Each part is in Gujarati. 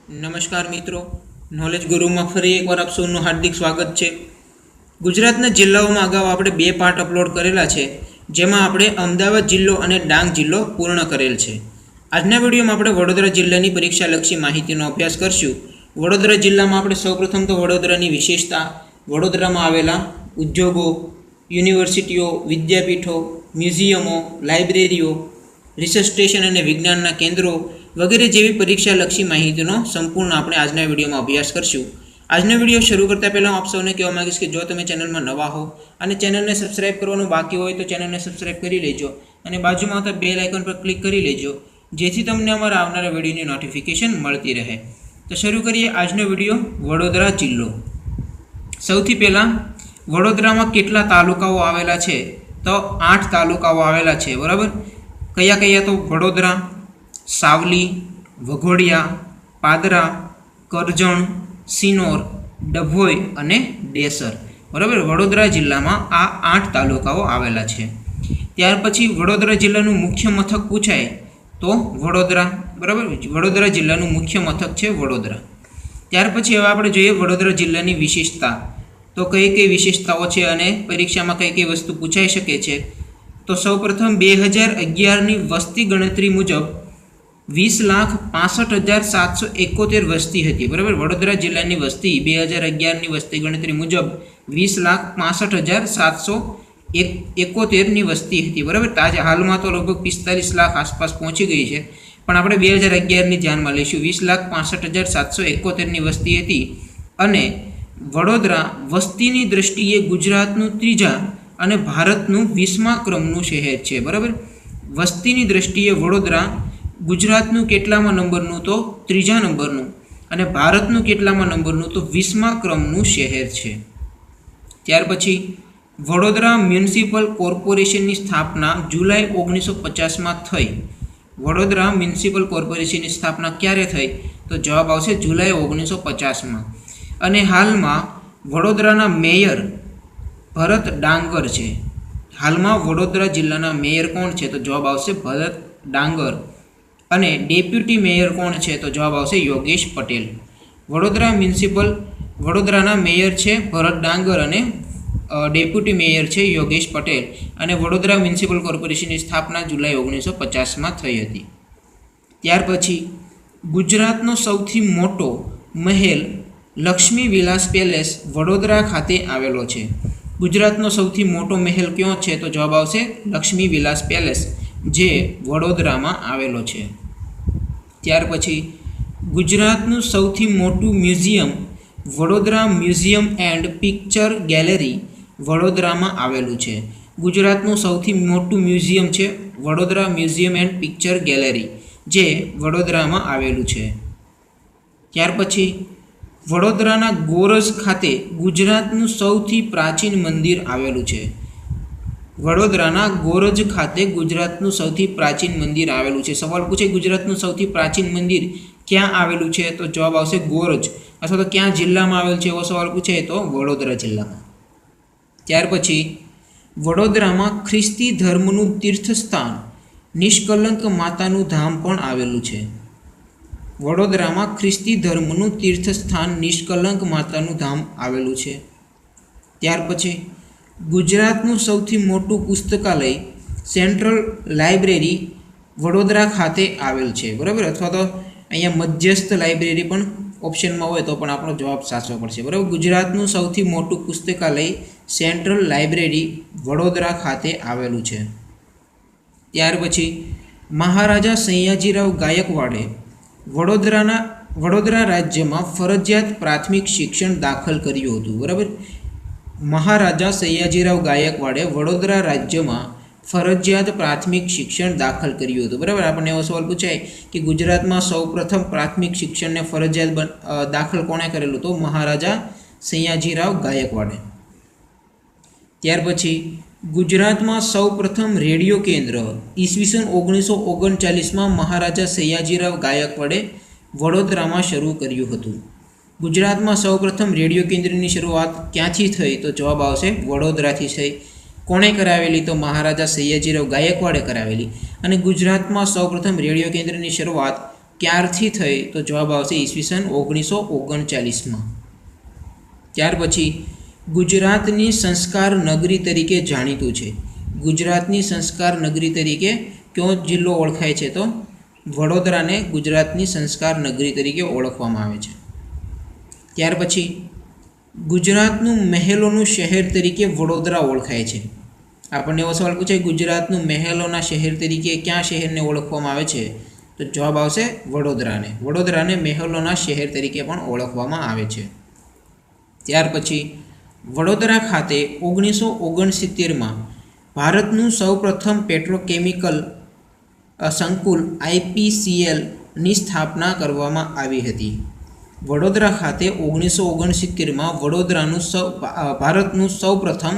નમસ્કાર મિત્રો, નોલેજ ગુરુમાં ફરી એકવાર આપ સૌનું હાર્દિક સ્વાગત છે। ગુજરાતના જિલ્લાઓમાં અગાઉ આપણે 2 પાર્ટ અપલોડ કરેલા છે, જેમાં આપણે અમદાવાદ જિલ્લો અને ડાંગ જિલ્લો પૂર્ણ કરેલ છે। આજના વિડીયોમાં આપણે વડોદરા જિલ્લાની પરીક્ષાલક્ષી માહિતીનો અભ્યાસ કરશું। વડોદરા જિલ્લામાં આપણે સૌપ્રથમ તો વડોદરાની વિશેષતા, વડોદરામાં આવેલા ઉદ્યોગો, યુનિવર્સિટીઓ, વિદ્યાપીઠો, મ્યુઝિયમો, લાઇબ્રેરીઓ, રિસર્ચ સ્ટેશન અને વિજ્ઞાનના કેન્દ્રો વગેરે જેવી પરીક્ષાલક્ષી માહિતીનો સંપૂર્ણ આપણે આજના વિડીયોમાં અભ્યાસ કરશું। આજનો વિડીયો શરૂ કરતાં પહેલાં આપ સૌને કહેવા માગીશ કે જો તમે ચેનલમાં નવા હો અને ચેનલને સબસ્ક્રાઇબ કરવાનું બાકી હોય તો ચેનલને સબસ્ક્રાઇબ કરી લેજો અને બાજુમાં આવતા બેલ આઇકન પર ક્લિક કરી લેજો, જેથી તમને અમારા આવનારા વિડીયોની નોટિફિકેશન મળતી રહે। તો શરૂ કરીએ આજનો વિડીયો। વડોદરા જિલ્લો। સૌથી પહેલાં વડોદરામાં કેટલા તાલુકાઓ આવેલા છે? તો 8 તાલુકાઓ આવેલા છે, બરાબર। કયા કયા? તો વડોદરા, સાવલી, વઘોડિયા, પાદરા, કરજણ, સિનોર, ડભોઈ અને ડેસર, બરાબર। વડોદરા જિલ્લામાં આ 8 તાલુકાઓ આવેલા છે। ત્યાર પછી વડોદરા જિલ્લાનું મુખ્ય મથક પૂછાય તો વડોદરા, બરાબર। વડોદરા જિલ્લાનું મુખ્ય મથક છે વડોદરા। ત્યાર પછી હવે આપણે જોઈએ વડોદરા જિલ્લાની વિશેષતા, તો કઈ કઈ વિશેષતાઓ છે અને પરીક્ષામાં કઈ કઈ વસ્તુ પૂછાઈ શકે છે। તો સૌપ્રથમ 2011ની વસ્તી ગણતરી મુજબ 20,65,771 વસ્તી હતી, બરાબર। વડોદરા જિલ્લાની વસ્તી 2011ની વસ્તી ગણતરી મુજબ 20,65,771ની વસ્તી હતી, બરાબર। આજે હાલમાં તો લગભગ 45 લાખ આસપાસ પહોંચી ગઈ છે, પણ આપણે 2011ની ધ્યાનમાં લઈશું। 20,65,771ની વસ્તી હતી અને વડોદરા વસ્તીની દ્રષ્ટિએ ગુજરાતનું 3જા અને ભારતનું 20મા ક્રમનું શહેર છે, બરાબર। વસ્તીની દ્રષ્ટિએ વડોદરા ગુજરાતનું કેટલામાં નંબરનું? તો 3જા નંબરનું, અને ભારતનું કેટલામાં નંબરનું? તો 20મા ક્રમનું શહેર છે। ત્યાર પછી વડોદરા મ્યુનિસિપલ કોર્પોરેશનની સ્થાપના જુલાઈ 1950માં થઈ। વડોદરા મ્યુનિસિપલ કોર્પોરેશનની સ્થાપના ક્યારે થઈ? તો જવાબ આવશે જુલાઈ 1950માં। અને હાલમાં વડોદરાના મેયર ભરત ડાંગર છે। હાલમાં વડોદરા જિલ્લાના મેયર કોણ છે? તો જવાબ આવશે ભરત ડાંગર। અને ડેપ્યુટી મેયર કોણ છે? તો જવાબ આવશે યોગેશ પટેલ। વડોદરાના મેયર છે ભરત ડાંગર અને ડેપ્યુટી મેયર છે યોગેશ પટેલ। અને વડોદરા મ્યુનિસિપલ કોર્પોરેશનની સ્થાપના જુલાઈ 1950માં થઈ હતી। ત્યાર પછી ગુજરાતનો સૌથી મોટો મહેલ લક્ષ્મી વિલાસ પેલેસ વડોદરા ખાતે આવેલો છે। ગુજરાતનો સૌથી મોટો મહેલ કયો છે? તો જવાબ આવશે લક્ષ્મી વિલાસ પેલેસ, જે વડોદરામાં આવેલો છે। ત્યાર પછી ગુજરાતનું સૌથી મોટું museum Vadodara Museum and Picture gallery વડોદરામાં આવેલું છે। ગુજરાતનું સૌથી મોટું મ્યુઝિયમ છે Vadodara Museum and Picture gallery, જે વડોદરામાં આવેલું છે। ત્યાર પછી વડોદરાના ગોરજ ખાતે ગુજરાતનું સૌથી પ્રાચીન મંદિર આવેલું છે। વડોદરાના ગોરજ ખાતે ગુજરાતનું સૌથી પ્રાચીન મંદિર આવેલું છે। સવાલ પૂછે ગુજરાતનું સૌથી પ્રાચીન મંદિર ક્યાં આવેલું છે? તો જવાબ આવશે ગોરજ, અથવા તો ક્યાં જિલ્લામાં આવેલું છે એવો સવાલ પૂછે તો વડોદરા જિલ્લામાં। ત્યાર પછી વડોદરામાં ખ્રિસ્તી ધર્મનું તીર્થસ્થાન નિષ્કલંક માતાનું ધામ પણ આવેલું છે। વડોદરામાં ખ્રિસ્તી ધર્મનું તીર્થસ્થાન નિષ્કલંક માતાનું ધામ આવેલું છે। ત્યાર પછી ગુજરાતનું સૌથી મોટું પુસ્તકાલય સેન્ટ્રલ લાઇબ્રેરી વડોદરા ખાતે આવેલ છે, બરાબર। અથવા તો અહીંયા મધ્યસ્થ લાઇબ્રેરી પણ ઓપ્શનમાં હોય તો પણ આપણો જવાબ સાચવો પડશે, બરાબર। ગુજરાતનું સૌથી મોટું પુસ્તકાલય સેન્ટ્રલ લાઇબ્રેરી વડોદરા ખાતે આવેલું છે। ત્યાર પછી મહારાજા સયાજીરાવ ગાયકવાડે વડોદરા રાજ્યમાં ફરજિયાત પ્રાથમિક શિક્ષણ દાખલ કર્યું હતું, બરાબર। મહારાજા સયાજીરાવ ગાયકવાડે વડોદરા રાજ્યમાં ફરજિયાત પ્રાથમિક શિક્ષણ દાખલ કર્યું હતું, બરાબર। આપણને એવો સવાલ પૂછાય કે ગુજરાતમાં સૌપ્રથમ પ્રાથમિક શિક્ષણને ફરજિયાત દાખલ કોણે કરેલું? તો મહારાજા સયાજીરાવ ગાયકવાડે। ત્યાર પછી ગુજરાતમાં સૌપ્રથમ રેડિયો કેન્દ્ર ઈસવીસન 1939માં મહારાજા સયાજીરાવ ગાયકવાડે વડોદરામાં શરૂ કર્યું હતું। ગુજરાતમાં સૌપ્રથમ રેડિયો કેન્દ્રની શરૂઆત ક્યાંથી થઈ? તો જવાબ આવશે વડોદરાથી થઈ। કોણે કરાવેલી? તો મહારાજા સયાજીરાવ ગાયકવાડે કરાવેલી। અને ગુજરાતમાં સૌપ્રથમ રેડિયો કેન્દ્રની શરૂઆત ક્યારથી થઈ? તો જવાબ આવશે ઈસવીસન 1939માં. ત્યાર પછી ગુજરાતની સંસ્કાર નગરી તરીકે જાણીતું છે. ગુજરાતની સંસ્કાર નગરી તરીકે કયો જિલ્લો ઓળખાય છે? તો વડોદરાને ગુજરાતની સંસ્કાર નગરી તરીકે ઓળખવામાં આવે છે. ત્યાર પછી ગુજરાતનું મહેલોનું શહેર તરીકે વડોદરા ઓળખાય છે. આપણને એવો સવાલ પૂછાય, ગુજરાતનું મહેલોના શહેર તરીકે કયા શહેરને ઓળખવામાં આવે છે? તો જવાબ આવશે વડોદરાને. વડોદરાને મહેલોના શહેર તરીકે પણ ઓળખવામાં આવે છે. ત્યાર પછી વડોદરા ખાતે 1969માં ભારતનું સૌપ્રથમ પેટ્રોકેમિકલ સંકુલ IPCLની સ્થાપના કરવામાં આવી હતી. વડોદરા ખાતે 1969માં ભારતનું સૌપ્રથમ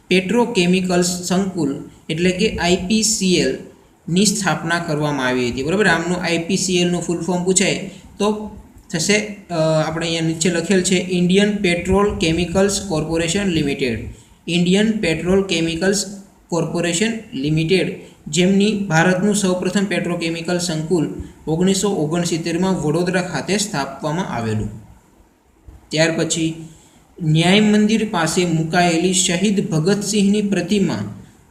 પેટ્રોકેમિકલ સંકુલ એટલે કે IPCLની સ્થાપના કરવામાં આવી હતી. બરાબર, આમનું IPCLનું ફૂલ ફોર્મ પૂછાય તો થશે, આપણે અહીંયા નીચે લખેલ છે, Indian petrol chemicals corporation limited. Indian petrol chemicals corporation limited, જેમની ભારતનું સૌપ્રથમ પેટ્રોકેમિકલ સંકુલ 1969માં વડોદરા ખાતે સ્થાપવામાં આવેલું. ત્યાર પછી ન્યાય મંદિર પાસે મુકાયેલી શહીદ ભગતસિંહની પ્રતિમા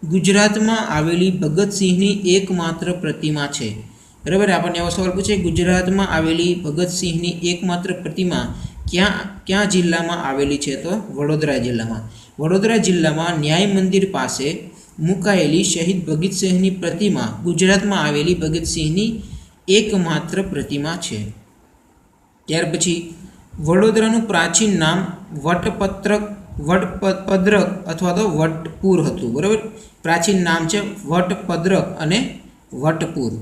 ગુજરાતમાં આવેલી ભગતસિંહની એકમાત્ર પ્રતિમા છે. બરાબર, આપણને એવો સવાલ પૂછે, ગુજરાતમાં આવેલી ભગતસિંહની એકમાત્ર પ્રતિમા ક્યાં જિલ્લામાં આવેલી છે? તો વડોદરા જિલ્લામાં. વડોદરા જિલ્લામાં ન્યાય મંદિર પાસે મુકાયેલી શહીદ ભગતસિંહની પ્રતિમા ગુજરાતમાં આવેલી ભગતસિંહની એકમાત્ર પ્રતિમા છે. ત્યાર પછી વડોદરાનું પ્રાચીન નામ વટપદ્રક અથવા તો વટપુર હતું. બરાબર, પ્રાચીન નામ છે વટપદ્રક અને વટપુર.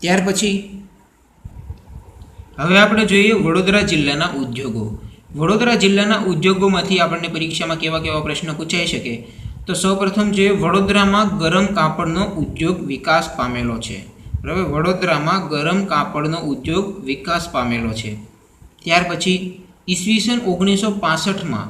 ત્યાર પછી હવે આપણે જોઈએ વડોદરા જિલ્લાના ઉદ્યોગો. વડોદરા જિલ્લાના ઉદ્યોગોમાંથી આપણને પરીક્ષામાં કેવા કેવા પ્રશ્ન પૂછાઈ શકે? તો સૌપ્રથમ જોઈએ, વડોદરામાં ગરમ કાપડનો ઉદ્યોગ વિકાસ પામેલો છે. બરાબર, વડોદરામાં ગરમ કાપડનો ઉદ્યોગ વિકાસ પામેલો છે. ત્યાર પછી ઈસવીસન 1965માં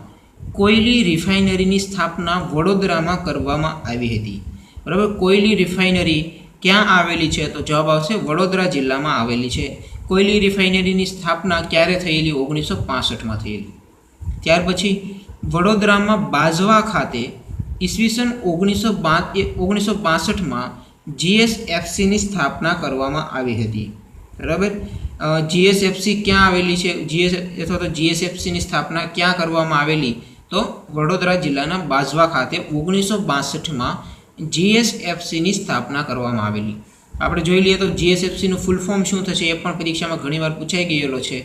કોયલી રિફાઇનરીની સ્થાપના વડોદરામાં કરવામાં આવી હતી. બરાબર, કોયલી રિફાઇનરી ક્યાં આવેલી છે? તો જવાબ આવશે વડોદરા જિલ્લામાં આવેલી છે. કોયલી રિફાઇનરીની સ્થાપના ક્યારે થયેલી? 1965માં થયેલી. ત્યાર પછી વડોદરામાં બાજવા ખાતે ઈસવીસન 1962માં GSFCની સ્થાપના કરવામાં આવી હતી. બરાબર, GSFC ક્યાં આવેલી છે? અથવા તો GSFCની સ્થાપના ક્યાં કરવામાં આવેલી? તો વડોદરા જિલ્લાના બાજવા ખાતે 1962માં GSFCની સ્થાપના કરવામાં આવેલી. આપણે જોઈ લઈએ તો GSFCનું ફૂલ ફોર્મ શું થશે, એ પણ પરીક્ષામાં ઘણીવાર પૂછાઈ ગયેલો છે.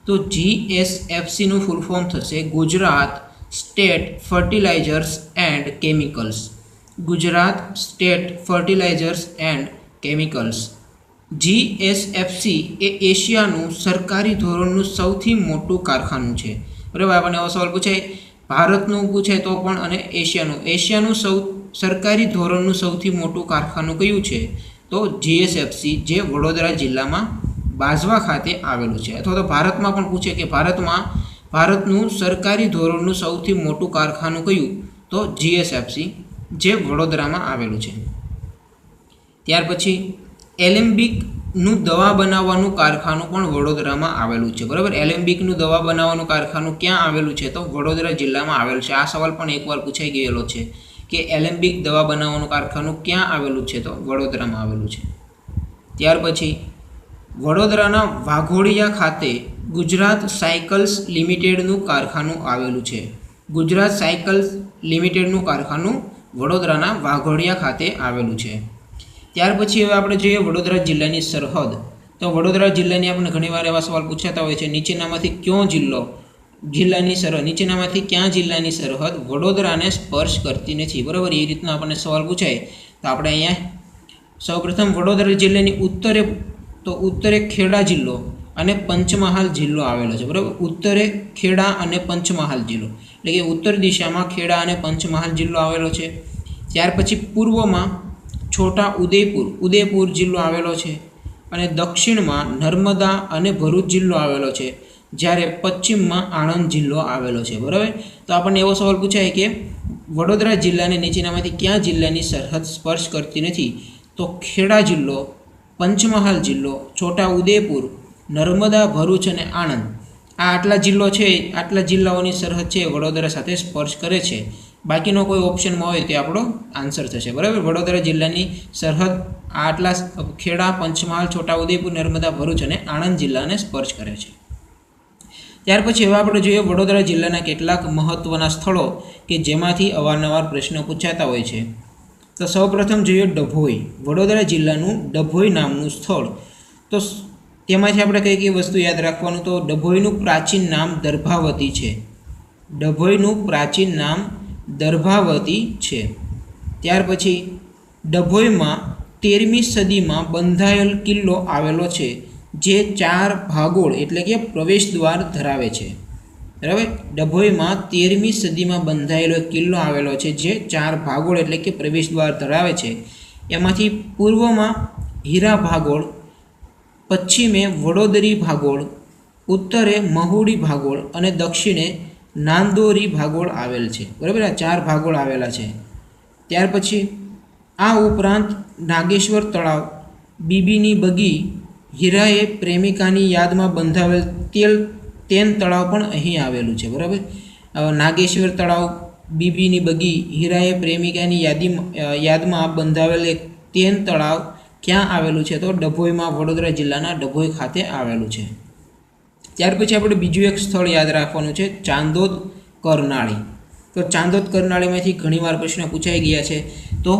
તો GSFCનું ફૂલ ફોર્મ થશે Gujarat State Fertilizers and Chemicals. Gujarat State Fertilizers and Chemicals. GSFC એ એશિયાનું સરકારી ધોરણનું સૌથી મોટું કારખાનું છે. બરાબર, આપણને એવો સવાલ પૂછાય, ભારતનું પૂછાય તો પણ અને એશિયાનું સરકારી ધોરણનું સૌથી મોટું કારખાનું કયું છે? તો GSFC, જે વડોદરા જિલ્લામાં બાજવા ખાતે આવેલું છે. અથવા તો ભારતમાં પણ પૂછે કે ભારતનું સરકારી ધોરણનું સૌથી મોટું કારખાનું કયું? તો GSFC, જે વડોદરામાં આવેલું છે. ત્યાર પછી એલેમ્બિકનું દવા બનાવવાનું કારખાનું પણ વડોદરામાં આવેલું છે. બરાબર, એલેમ્બિકનું દવા બનાવવાનું કારખાનું ક્યાં આવેલું છે? તો વડોદરા જિલ્લામાં આવેલું છે. આ સવાલ પણ એકવાર પૂછાઈ ગયેલો છે કે એલેમ્બિક દવા બનાવવાનું કારખાનું ક્યાં આવેલું છે? તો વડોદરામાં આવેલું છે. ત્યાર પછી વડોદરાના વાઘોડિયા ખાતે ગુજરાત સાયકલ્સ લિમિટેડનું કારખાનું આવેલું છે. ગુજરાત સાયકલ્સ લિમિટેડનું કારખાનું વડોદરાના વાઘોડિયા ખાતે આવેલું છે. ત્યાર પછી હવે આપણે જોઈએ વડોદરા જિલ્લાની સરહદ. તો વડોદરા જિલ્લાની આપણે ઘણીવાર એવા સવાલ પૂછાતા હોય છે, નીચેનામાંથી કયો જિલ્લાની સરહદ, નીચેનામાંથી ક્યાં જિલ્લાની સરહદ વડોદરાને સ્પર્શ કરતી નથી? બરાબર, એ રીતનો આપણને સવાલ પૂછાય તો આપણે અહીંયા સૌપ્રથમ વડોદરા જિલ્લાની ઉત્તરે ખેડા જિલ્લો અને પંચમહાલ જિલ્લો આવેલો છે. બરાબર, ઉત્તરે ખેડા અને પંચમહાલ જિલ્લો, એટલે કે ઉત્તર દિશામાં ખેડા અને પંચમહાલ જિલ્લો આવેલો છે. ત્યાર પછી પૂર્વમાં છોટા ઉદેપુર જિલ્લો આવેલો છે અને દક્ષિણમાં નર્મદા અને ભરૂચ જિલ્લો આવેલો છે, જ્યારે પશ્ચિમમાં આણંદ જિલ્લો આવેલો છે. બરાબર, તો આપણને એવો સવાલ પૂછાય કે વડોદરા જિલ્લાને નીચેનામાંથી કયા જિલ્લાની સરહદ સ્પર્શ કરતી નથી? તો ખેડા જિલ્લો, પંચમહાલ જિલ્લો, છોટા ઉદેપુર નર્મદા, ભરૂચ અને આણંદ આ આટલા જિલ્લો છે, આટલા જિલ્લાઓની સરહદ છે એ વડોદરા સાથે સ્પર્શ કરે છે. બાકીનો કોઈ ઓપ્શનમાં હોય તે આપણો આન્સર થશે. બરાબર, વડોદરા જિલ્લાની સરહદ આટલા ખેડા, પંચમહાલ, છોટાઉદેપુર, નર્મદા, ભરૂચ અને આણંદ જિલ્લાને સ્પર્શ કરે છે. ત્યાર પછી હવે આપણે જોઈએ વડોદરા જિલ્લાના કેટલાક મહત્ત્વના સ્થળો કે જેમાંથી અવારનવાર પ્રશ્નો પૂછાતા હોય છે. તો સૌપ્રથમ જોઈએ ડભોઈ. વડોદરા જિલ્લાનું ડભોઈ નામનું સ્થળ. તો તેમાંથી આપણે કઈ કઈ વસ્તુ યાદ રાખવાનું? તો ડભોઈનું પ્રાચીન નામ દર્ભાવતી છે. ડભોઈનું પ્રાચીન નામ દર્ભાવતી છે. ત્યાર પછી ડભોઈમાં 13મી સદીમાં બંધાયેલ કિલ્લો આવેલો છે જે 4 ભાગોળ એટલે કે પ્રવેશ દ્વાર ધરાવે છે. બરાબર, ડભોઈમાં 13મી સદીમાં બંધાયેલો કિલ્લો આવેલો છે જે 4 ભાગોળ એટલે કે પ્રવેશ દ્વાર ધરાવે છે. એમાંથી પૂર્વમાં હીરા ભાગોળ, પશ્ચિમે વડોદરી ભાગોળ, ઉત્તરે મહુડી ભાગોળ અને દક્ષિણે નાંદોરી ભાગોળ આવેલ છે. બરાબર, આ 4 ભાગોળ આવેલા છે. ત્યાર પછી આ ઉપરાંત નાગેશ્વર તળાવ, બીબીની બગી, હીરાએ પ્રેમિકાની યાદમાં બંધાવેલ તેન તળાવ પણ અહીં આવેલું છે. બરાબર, નાગેશ્વર તળાવ, બીબીની બગી, હીરાએ પ્રેમિકાની યાદમાં બંધાવેલ એક તેન તળાવ ક્યાં આવેલું છે? તો ડભોઈમાં, વડોદરા જિલ્લાના ડભોઈ ખાતે આવેલું છે. ત્યાર પછી આપણે બીજું એક સ્થળ યાદ રાખવાનું છે, ચાંદોદ કરનાળી. તો ચાંદોદ કરનાળીમાંથી ઘણીવાર પ્રશ્ન પૂછાઈ ગયા છે, તો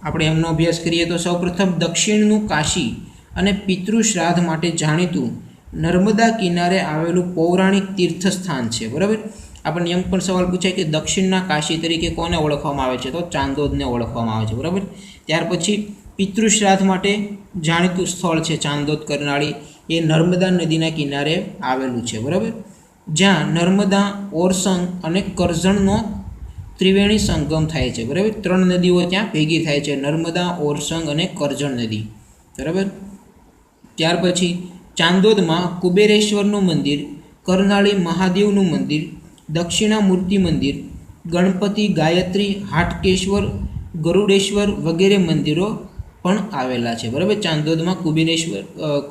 આપણે એમનો અભ્યાસ કરીએ. તો સૌપ્રથમ દક્ષિણનું કાશી અને પિતૃ શ્રાદ્ધ માટે જાણીતું નર્મદા કિનારે આવેલું પૌરાણિક તીર્થસ્થાન છે. બરાબર, આપણને એમ પણ સવાલ પૂછાય કે દક્ષિણના કાશી તરીકે કોને ઓળખવામાં આવે છે? તો ચાંદોદને ઓળખવામાં આવે છે. બરાબર, ત્યાર પછી પિતૃ શ્રાદ્ધ માટે જાણીતું સ્થળ છે ચાંદોદ કરનાળી. એ નર્મદા નદીના કિનારે આવેલું છે. બરાબર, જ્યાં નર્મદા, ઓરસંગ અને કરજણનો ત્રિવેણી સંગમ થાય છે. બરાબર, 3 નદીઓ ત્યાં ભેગી થાય છે, નર્મદા, ઓરસંગ અને કરજણ નદી. બરાબર, ત્યાર પછી ચાંદોદમાં કુબેરેશ્વરનું મંદિર, કરનાળી મહાદેવનું મંદિર, દક્ષિણામૂર્તિ મંદિર, ગણપતિ, ગાયત્રી, હાટકેશ્વર, ગરુડેશ્વર વગેરે મંદિરો પણ આવેલા છે. બરાબર, ચાંદોદમાં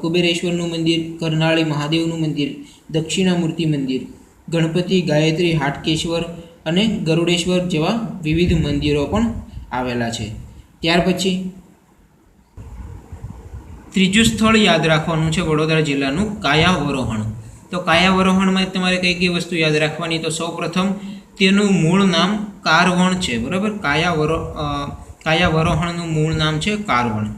કુબેરેશ્વરનું મંદિર, કરનાળી મહાદેવનું મંદિર, દક્ષિણામૂર્તિ મંદિર, ગણપતિ, ગાયત્રી, હાટકેશ્વર અને ગરુડેશ્વર જેવા વિવિધ મંદિરો પણ આવેલા છે. ત્યાર પછી ત્રીજું સ્થળ યાદ રાખવાનું છે વડોદરા જિલ્લાનું કાયાવરોહણ. તો કાયાવરોહણમાં તમારે કઈ કઈ વસ્તુ યાદ રાખવાની? તો સૌપ્રથમ તેનું મૂળ નામ કારવણ છે. બરાબર, કાયાવરોહણનું મૂળ નામ છે કારવણ.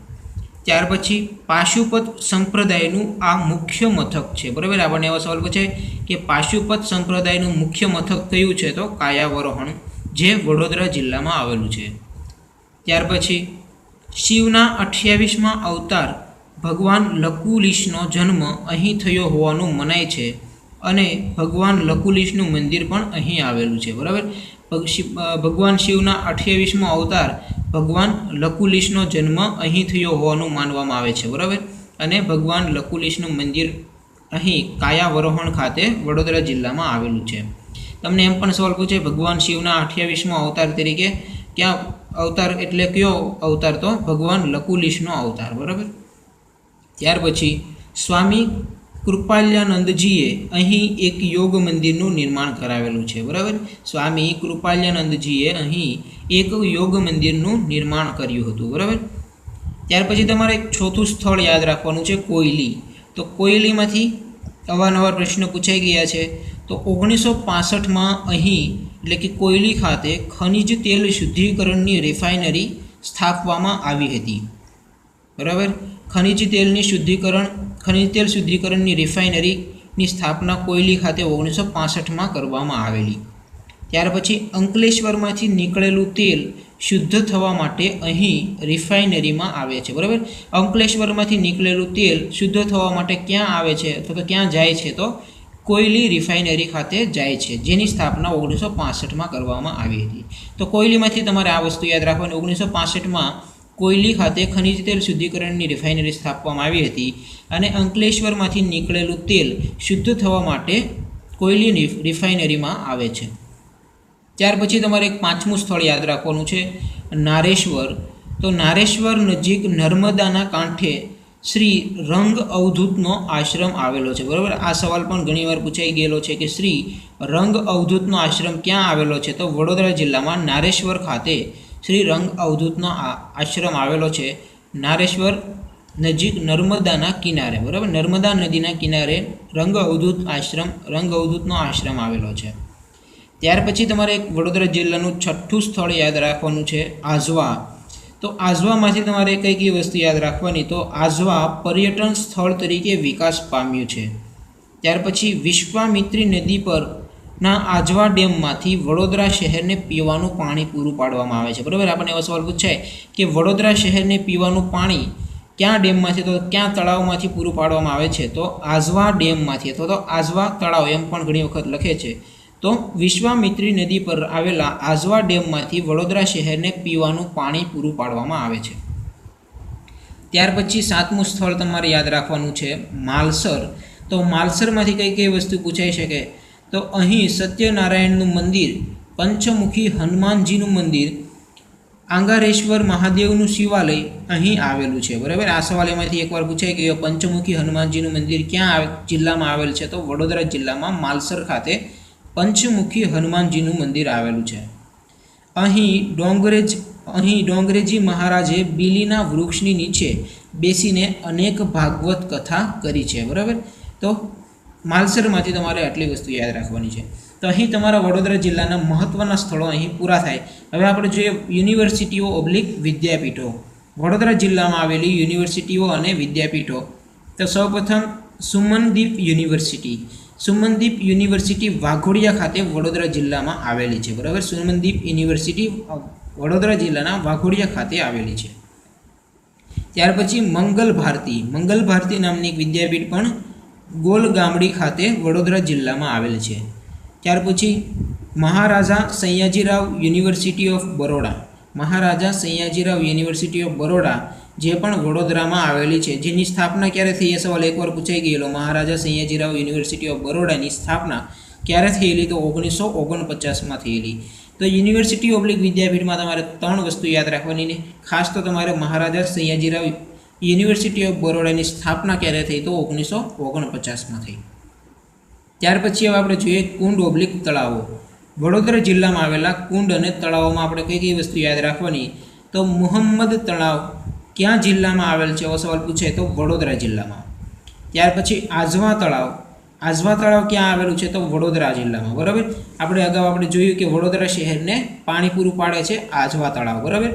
ત્યાર પછી પાશુપત સંપ્રદાયનું આ મુખ્ય મથક છે. બરાબર, આપણને એવો સવાલ પૂછે કે પાશુપત સંપ્રદાયનું મુખ્ય મથક કયું છે? તો કાયાવરોહણ, જે વડોદરા જિલ્લામાં આવેલું છે. ત્યાર પછી શિવના 28મા અવતાર ભગવાન લકુલિશનો જન્મ અહીં થયો હોવાનું મનાય છે અને ભગવાન લકુલિશનું મંદિર પણ અહીં આવેલું છે. બરાબર, ભગવાન શિવના 28મા અવતાર ભગવાન લકુલિશનો જન્મ અહીં થયો હોવાનું માનવામાં આવે છે. બરાબર, અને ભગવાન લકુલિશનું મંદિર અહીં કાયાવરોહણ ખાતે વડોદરા જિલ્લામાં આવેલું છે. તમને એમ પણ સવાલ પૂછે ભગવાન શિવના 28મા અવતાર તરીકે ક્યાં અવતાર એટલે કયો અવતાર? તો ભગવાન લકુલિશનો અવતાર. બરાબર, ત્યાર પછી સ્વામી કૃપાલ્યાનંદજીએ અહીં એક યોગ મંદિરનું નિર્માણ કરાવેલું છે. બરાબર, સ્વામી કૃપાલ્યાનંદજીએ અહીં એક યોગ મંદિરનું નિર્માણ કર્યું હતું. બરાબર, ત્યાર પછી તમારે એક ચોથું સ્થળ યાદ રાખવાનું છે, કોયલી. તો કોયલીમાંથી અવારનવાર પ્રશ્નો પૂછાઈ ગયા છે. તો 1965માં અહીં એટલે કે કોયલી ખાતે ખનિજ તેલ શુદ્ધિકરણની રિફાઇનરી સ્થાપવામાં આવી હતી. બરાબર, ખનિજ તેલ શુદ્ધિકરણની રિફાઇનરીની સ્થાપના કોયલી ખાતે 1965માં કરવામાં આવેલી. ત્યાર પછી અંકલેશ્વરમાંથી નીકળેલું તેલ શુદ્ધ થવા માટે અહીં રિફાઇનરીમાં આવે છે. બરાબર, અંકલેશ્વરમાંથી નીકળેલું તેલ શુદ્ધ થવા માટે ક્યાં આવે છે અથવા તો ક્યાં જાય છે? તો કોયલી રિફાઇનરી ખાતે જાય છે, જેની સ્થાપના 1965માં કરવામાં આવી હતી. તો કોયલીમાંથી તમારે આ વસ્તુ યાદ રાખવાની. 1965માં કોયલી ખાતે ખનિજ તેલ શુદ્ધિકરણની રિફાઇનરી સ્થાપવામાં આવી હતી અને અંકલેશ્વરમાંથી નીકળેલું તેલ શુદ્ધ થવા માટે કોયલી રિફાઇનરીમાં આવે છે. ત્યાર પછી તમારે એક 5મું સ્થળ યાદ રાખવાનું છે, નારેશ્વર. તો નારેશ્વર નજીક નર્મદાના કાંઠે શ્રી રંગ અવધૂતનો આશ્રમ આવેલો છે? બરાબર, આ સવાલ પણ ઘણીવાર પૂછાઈ ગયેલો છે કે શ્રી રંગ અવધૂતનો આશ્રમ ક્યાં આવેલો છે? તો વડોદરા જિલ્લામાં નારેશ્વર ખાતે શ્રી રંગ અવધૂતનો આશ્રમ આવેલો છે. નારેશ્વર નજીક નર્મદાના કિનારે, બરાબર, નર્મદા નદીના કિનારે રંગ અવધૂતનો આશ્રમ આવેલો છે. ત્યાર પછી તમારે એક વડોદરા જિલ્લાનું છઠ્ઠું સ્થળ યાદ રાખવાનું છે, આજવા. તો આજવામાંથી તમારે કઈ કઈ વસ્તુ યાદ રાખવાની? તો આજવા પર્યટન સ્થળ તરીકે વિકાસ પામ્યું છે. ત્યાર પછી વિશ્વામિત્રી નદી પરના આજવા ડેમમાંથી વડોદરા શહેરને પીવાનું પાણી પૂરું પાડવામાં આવે છે. બરાબર, આપણને એવો સવાલ પૂછાય કે વડોદરા શહેરને પીવાનું પાણી ક્યાં ડેમમાંથી, તો ક્યાં તળાવમાંથી પૂરું પાડવામાં આવે છે? તો આજવા ડેમમાંથી અથવા તો આજવા તળાવ એમ પણ ઘણી વખત લખે છે. તો વિશ્વામિત્રી નદી પર આવેલા આજવા ડેમમાંથી વડોદરા શહેરને પીવાનું પાણી પૂરું પાડવામાં આવે છે. ત્યાર પછી 7મું સ્થળ તમારે યાદ રાખવાનું છે, માલસર. તો માલસરમાંથી કઈ કઈ વસ્તુ પૂછાઈ શકે? તો અહીં સત્યનારાયણનું મંદિર, પંચમુખી હનુમાનજીનું મંદિર, આંગારેશ્વર મહાદેવનું શિવાલય અહીં આવેલું છે. બરાબર, આ સવાલ એમાંથી એકવાર પૂછાય કે પંચમુખી હનુમાનજીનું મંદિર ક્યાં જિલ્લામાં આવેલ છે? તો વડોદરા જિલ્લામાં માલસર ખાતે પંચમુખી હનુમાનજીનું મંદિર આવેલું છે. અહીં ડોંગરેજી મહારાજે બીલીના વૃક્ષની નીચે બેસીને અનેક ભાગવત કથા કરી છે. બરાબર, તો માલસરમાંથી તમારે આટલી વસ્તુ યાદ રાખવાની છે. તો અહીં તમારા વડોદરા જિલ્લાના મહત્ત્વના સ્થળો અહીં પૂરા થાય. હવે આપણે જોઈએ યુનિવર્સિટીઓ / વિદ્યાપીઠો. વડોદરા જિલ્લામાં આવેલી યુનિવર્સિટીઓ અને વિદ્યાપીઠો. તો સૌપ્રથમ સુમનદીપ યુનિવર્સિટી. સુમનદીપ યુનિવર્સિટી વાઘોડિયા ખાતે વડોદરા જિલ્લામાં આવેલી છે. બરાબર, સુમનદીપ યુનિવર્સિટી વડોદરા જિલ્લાના વાઘોડિયા ખાતે આવેલી છે. ત્યાર પછી મંગલ ભારતી નામની એક વિદ્યાપીઠ પણ ગોલગામડી ખાતે વડોદરા જિલ્લામાં આવેલ છે. ત્યાર પછી Maharaja Sayajirao University of Baroda. Maharaja Sayajirao University of Baroda જે પણ વડોદરામાં આવેલી છે, જેની સ્થાપના ક્યારે થઈ? એ સવાલ એકવાર પૂછાઈ ગયેલો. મહારાજા સયાજીરાવ યુનિવર્સિટી ઓફ બરોડાની સ્થાપના ક્યારે થયેલી? તો 1949માં થયેલી. તો યુનિવર્સિટી / વિદ્યાપીઠમાં તમારે 3 વસ્તુ યાદ રાખવાની ને ખાસ તો તમારે મહારાજા સયાજીરાવ યુનિવર્સિટી ઓફ બરોડાની સ્થાપના ક્યારે થઈ? તો 1949માં થઈ. ત્યાર પછી હવે આપણે જોઈએ કુંડ / તળાવો. વડોદરા જિલ્લામાં આવેલા કુંડ અને તળાવોમાં આપણે કઈ કઈ વસ્તુ યાદ રાખવાની? તો મુહમ્મદ તળાવ ક્યાં જિલ્લામાં આવેલ છે? એવો સવાલ પૂછે તો વડોદરા જિલ્લામાં. ત્યાર પછી આજવા તળાવ ક્યાં આવેલું છે? તો વડોદરા જિલ્લામાં. બરાબર, આપણે જોયું કે વડોદરા શહેરને પાણી પૂરું પાડે છે આજવા તળાવ. બરાબર,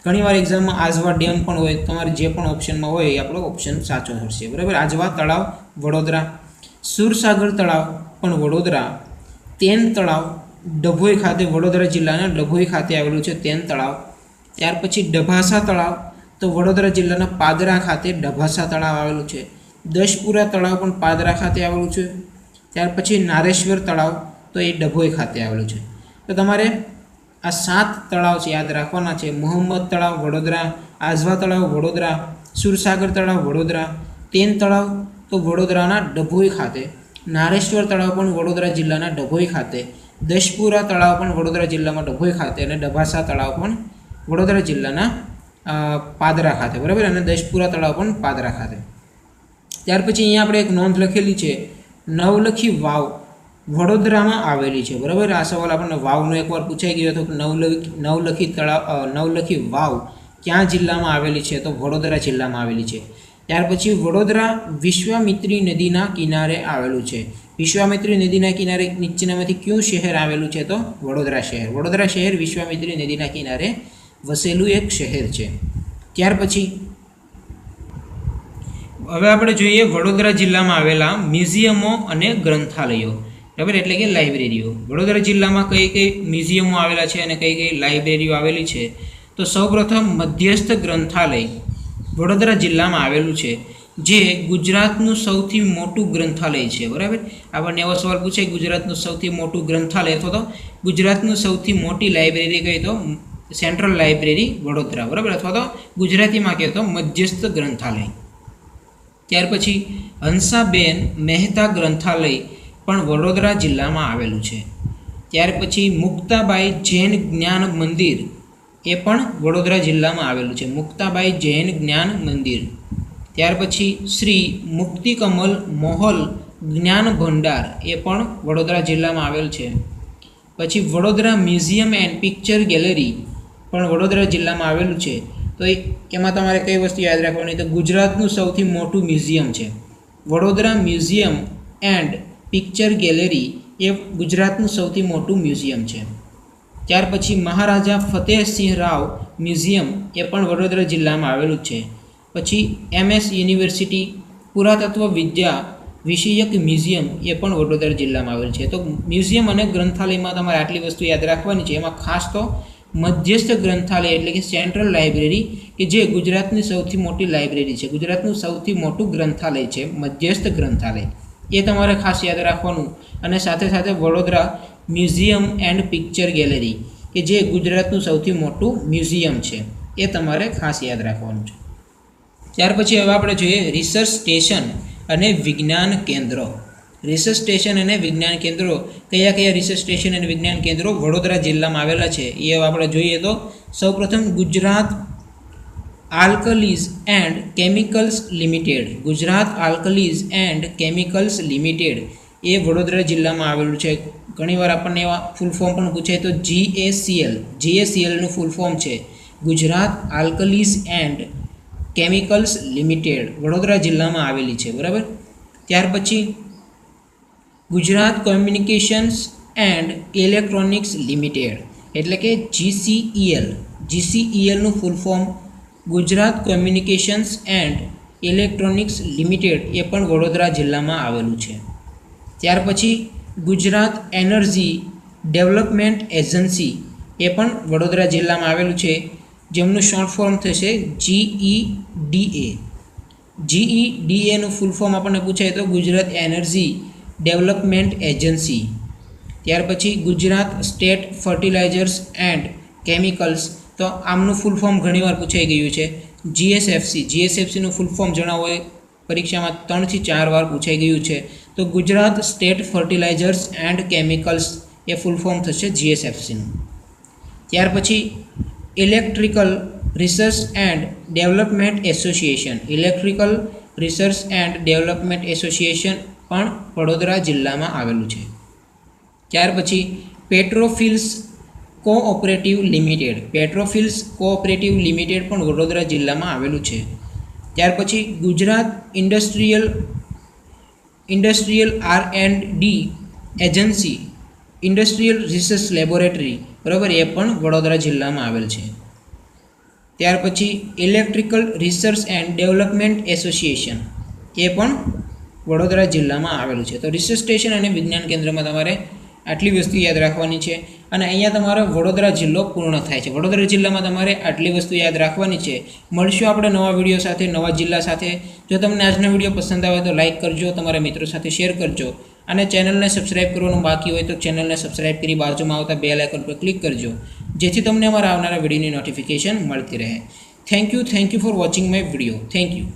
ઘણીવાર એક્ઝામમાં આજવા ડેમ પણ હોય, તમારે જે પણ ઓપ્શનમાં હોય એ આપણો ઓપ્શન સાચો હશે. બરાબર, આજવા તળાવ વડોદરા. સુરસાગર તળાવ પણ વડોદરા. તેન તળાવ ડભોઈ ખાતે, વડોદરા જિલ્લાના ડભોઈ ખાતે આવેલું છે તેન તળાવ. ત્યાર પછી ડભાસા તળાવ, તો વડોદરા જિલ્લાના પાદરા ખાતે ડભાસા તળાવ આવેલું છે. દશપુરા તળાવ પણ પાદરા ખાતે આવેલું છે. ત્યાર પછી નારેશ્વર તળાવ, તો એ ડભોઈ ખાતે આવેલું છે. તો તમારે આ 7 તળાવ છે યાદ રાખવાના છે. મુહમ્મદ તળાવ વડોદરા, આજવા તળાવ વડોદરા, સુરસાગર તળાવ વડોદરા, તેન તળાવ તો વડોદરાના ડભોઈ ખાતે, નારેશ્વર તળાવ પણ વડોદરા જિલ્લાના ડભોઈ ખાતે, દશપુરા તળાવ પણ વડોદરા જિલ્લામાં ડભોઈ ખાતે અને ડભાસા તળાવ પણ વડોદરા જિલ્લાના પાદરા ખાતે. બરાબર, અને દશપુરા તળાવ પણ પાદરા ખાતે. ત્યાર પછી અહીંયા આપણે એક નોંધ લખેલી છે, નવલખી વાવ વડોદરામાં આવેલી છે. બરાબર, આ સવાલ આપણને વાવનો એકવાર પૂછાઈ ગયો હતો કે નવલખી વાવ ક્યાં જિલ્લામાં આવેલી છે? તો વડોદરા જિલ્લામાં આવેલી છે. ત્યાર પછી વડોદરા વિશ્વામિત્રી નદીના કિનારે આવેલું છે. વિશ્વામિત્રી નદીના કિનારે નીચેનામાંથી કયું શહેર આવેલું છે? તો વડોદરા શહેર. વડોદરા શહેર વિશ્વામિત્રી નદીના કિનારે વસેલું એક શહેર છે. ત્યાર પછી હવે આપણે જોઈએ વડોદરા જિલ્લામાં આવેલા મ્યુઝિયમો અને ગ્રંથાલયો. બરાબર, એટલે કે લાઇબ્રેરીઓ. વડોદરા જિલ્લામાં કઈ કઈ મ્યુઝિયમો આવેલા છે અને કઈ કઈ લાઇબ્રેરીઓ આવેલી છે? તો સૌપ્રથમ મધ્યસ્થ ગ્રંથાલય વડોદરા જિલ્લામાં આવેલું છે, જે ગુજરાતનું સૌથી મોટું ગ્રંથાલય છે. બરાબર, આપણને એવો સવાલ પૂછે ગુજરાતનું સૌથી મોટું ગ્રંથાલય અથવા તો ગુજરાતનું સૌથી મોટી લાઇબ્રેરી કઈ? તો સેન્ટ્રલ લાઇબ્રેરી વડોદરા. બરાબર, અથવા તો ગુજરાતીમાં કહે તો મધ્યસ્થ ગ્રંથાલય. ત્યાર પછી હંસાબેન મહેતા ગ્રંથાલય પણ વડોદરા જિલ્લામાં આવેલું છે. ત્યાર પછી મુક્તાબાઈ જૈન જ્ઞાન મંદિર એ પણ વડોદરા જિલ્લામાં આવેલું છે. મુક્તાબાઈ જૈન જ્ઞાન મંદિર. ત્યાર પછી શ્રી મુક્તિકમલ મોહલ જ્ઞાન ભંડાર એ પણ વડોદરા જિલ્લામાં આવેલ છે. પછી Vadodara Museum and Picture gallery પણ વડોદરા જિલ્લામાં આવેલું છે. તો એમાં તમારે કઈ વસ્તુ યાદ રાખવાની, તો ગુજરાતનું સૌથી મોટું મ્યુઝિયમ છે Vadodara Museum and Picture Gallery, એ ગુજરાતનું સૌથી મોટું મ્યુઝિયમ છે. ત્યાર પછી મહારાજા ફતેહસિંહ રાવ મ્યુઝિયમ એ પણ વડોદરા જિલ્લામાં આવેલું છે. પછી MS યુનિવર્સિટી પુરાતત્વ વિદ્યા વિષયક મ્યુઝિયમ એ પણ વડોદરા જિલ્લામાં આવેલ છે. તો મ્યુઝિયમ અને ગ્રંથાલયમાં તમારે આટલી વસ્તુ યાદ રાખવાની છે. એમાં ખાસ તો મધ્યસ્થ ગ્રંથાલય એટલે કે સેન્ટ્રલ લાઇબ્રેરી, કે જે ગુજરાતની સૌથી મોટી લાઇબ્રેરી છે, ગુજરાતનું સૌથી મોટું ગ્રંથાલય છે મધ્યસ્થ ગ્રંથાલય, એ તમારે ખાસ યાદ રાખવાનું. અને સાથે સાથે Vadodara Museum and Picture gallery, કે જે ગુજરાતનું સૌથી મોટું મ્યુઝિયમ છે, એ તમારે ખાસ યાદ રાખવાનું છે. ત્યાર પછી હવે આપણે જોઈએ રિસર્ચ સ્ટેશન અને વિજ્ઞાન કેન્દ્રો. રિસર્ચ સ્ટેશન અને વિજ્ઞાન કેન્દ્રો, કયા કયા રિસર્ચ સ્ટેશન અને વિજ્ઞાન કેન્દ્રો વડોદરા જિલ્લામાં આવેલા છે એ હવે આપણે જોઈએ. તો સૌપ્રથમ Gujarat Alkalies and Chemicals Limited, Gujarat Alkalies and Chemicals Limited એ વડોદરા જિલ્લામાં આવેલું છે. ઘણીવાર આપણને એવા ફૂલ ફોર્મ પણ પૂછાય, તો GACLનું ફૂલ ફોર્મ છે Gujarat Alkalies and Chemicals Limited, Vadodara જિલ્લામાં આવેલી છે. બરાબર. ત્યાર પછી Gujarat Communications and Electronics Limited એટલે કે GCELનું full form Gujarat Communications and Electronics Limited એ પણ વડોદરા જિલ્લામાં આવેલું છે. ત્યાર પછી ગુજરાત એનર્જી ડેવલપમેન્ટ એજન્સી એ પણ વડોદરા જિલ્લામાં આવેલું છે, જેમનું શોર્ટ ફોર્મ થશે GEDAનું ફૂલ ફોર્મ આપણને પૂછાય તો ગુજરાત એનર્જી ડેવલપમેન્ટ એજન્સી. ત્યાર પછી Gujarat State Fertilizers and Chemicals, તો આમનું ફૂલ ફોર્મ ઘણીવાર પૂછાઈ ગયું છે GSFCનું ફૂલ ફોર્મ જણાવો હોય પરીક્ષામાં 3 થી 4 વાર પૂછાઈ ગયું છે. તો Gujarat State Fertilizers and Chemicals એ ફૂલ ફોર્મ થશે GSFCનું. ત્યાર પછી Electrical Research and Development Association, Electrical Research and Development Association પણ વડોદરા જિલ્લામાં આવેલું છે. ત્યાર પછી Petrofils Cooperative Limited, Petrofils Cooperative Limited પણ વડોદરા જિલ્લામાં આવેલું છે. ત્યાર પછી Gujarat Industrial R&D Agency, Industrial Research Laboratory, બરાબર, એ પણ વડોદરા જિલ્લામાં આવેલ છે. ત્યાર પછી Electrical Research and Development Association એ પણ વડોદરા જિલ્લામાં આવેલું છે. તો રિસર્ચ સ્ટેશન અને વિજ્ઞાન કેન્દ્રમાં તમારે આટલી વસ્તુ યાદ રાખવાની છે. અને અહીંયા તમારો વડોદરા જિલ્લો પૂર્ણ થાય છે. વડોદરા જિલ્લામાં તમારે આટલી વસ્તુ યાદ રાખવાની છે. મળશું આપણે નવા વિડીયો સાથે, નવા જિલ્લા સાથે. જો તમને આજનો વિડીયો પસંદ આવે તો લાઇક કરજો, તમારા મિત્રો સાથે શેર કરજો અને ચેનલને સબસ્ક્રાઇબ કરવાનું બાકી હોય તો ચેનલને સબસ્ક્રાઇબ કરી બાજુમાં આવતા બેલ આઇકન પર ક્લિક કરજો, જેથી તમને અમારા આવનારા વિડીયોની નોટિફિકેશન મળતી રહે. Thank you for watching my video. Thank you.